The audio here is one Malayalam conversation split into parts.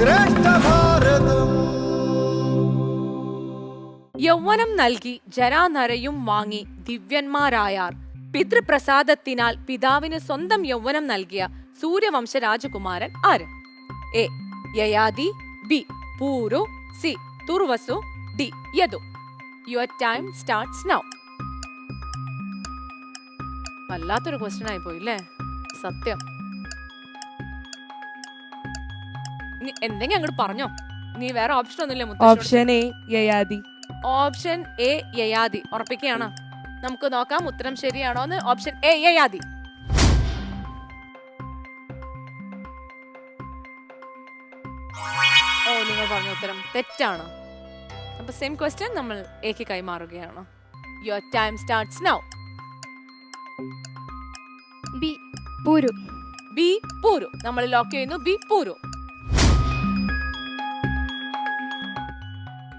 ശ്രേഷ്ഠ ഭാരതം. യൗവനം നൽകി ജരാനരയും വാങ്ങി ദിവ്യന്മാരായാർ. പിതൃപ്രസാദത്തിനാൽ പിതാവിന് സ്വന്തം യൗവനം നൽകിയ സൂര്യവംശ രാജകുമാരൻ ആര്? A Yayati, B Puru, C Turvasu, D Yadu. Your time starts now. വല്ലാത്തൊരു ക്വസ്റ്റ്യൻ ആയി പോയില്ലേ? സത്യം. എന്തെങ്കിലും അങ്ങോട്ട് പറഞ്ഞോ. നീ വേറെ ഓപ്ഷൻ ഒന്നുമില്ല മുത്തശ്ശി? Option A Yayati. Option A Yayati ഉറപ്പിക്കുകയാണ്. നമുക്ക് നോക്കാം ഉത്തരം ശരിയാണോന്ന്. Option A Yayati. ഓ, നിങ്ങൾ പറഞ്ഞ ഉത്തരം തെറ്റാണ്. അപ്പൊ സെയിം ക്വസ്റ്റ്യൻ നമ്മൾ എക്ക് കൈമാറുകയാണ്. Your time starts now. B Puru. B Puru. നമ്മൾ ലോക്ക് ചെയ്യുന്നു ബി പൂരു.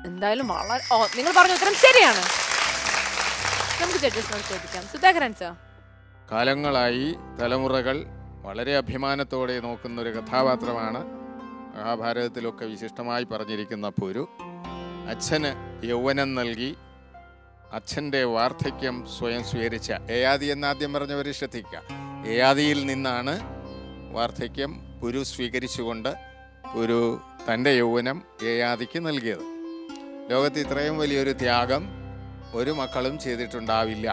എന്തായാലും വളരെ നിങ്ങൾ പറഞ്ഞ ഉത്തരം ശരിയാണ്. നമുക്ക് ജഡ്ജസിനോട് ചോദിക്കാം. സുധാകരൻ സർ. കാലങ്ങളായി തലമുറകൾ വളരെ അഭിമാനത്തോടെ നോക്കുന്ന ഒരു കഥാപാത്രമാണ് മഹാഭാരതത്തിലൊക്കെ വിശിഷ്ടമായി പറഞ്ഞിരിക്കുന്ന പൂരു. അച്ഛന് യൗവനം നൽകി അച്ഛൻ്റെ വാർദ്ധക്യം സ്വയം സ്വീകരിച്ച യയാതി എന്നാദ്യം പറഞ്ഞവർ ശ്രദ്ധിക്കുക. യയാതിയിൽ നിന്നാണ് വാർദ്ധക്യം പുരു സ്വീകരിച്ചുകൊണ്ട് പുരു തൻ്റെ യൗവനം യയാതിക്ക് നൽകിയത്. ലോകത്ത് ഇത്രയും വലിയൊരു ത്യാഗം ഒരു മക്കളും ചെയ്തിട്ടുണ്ടാവില്ല.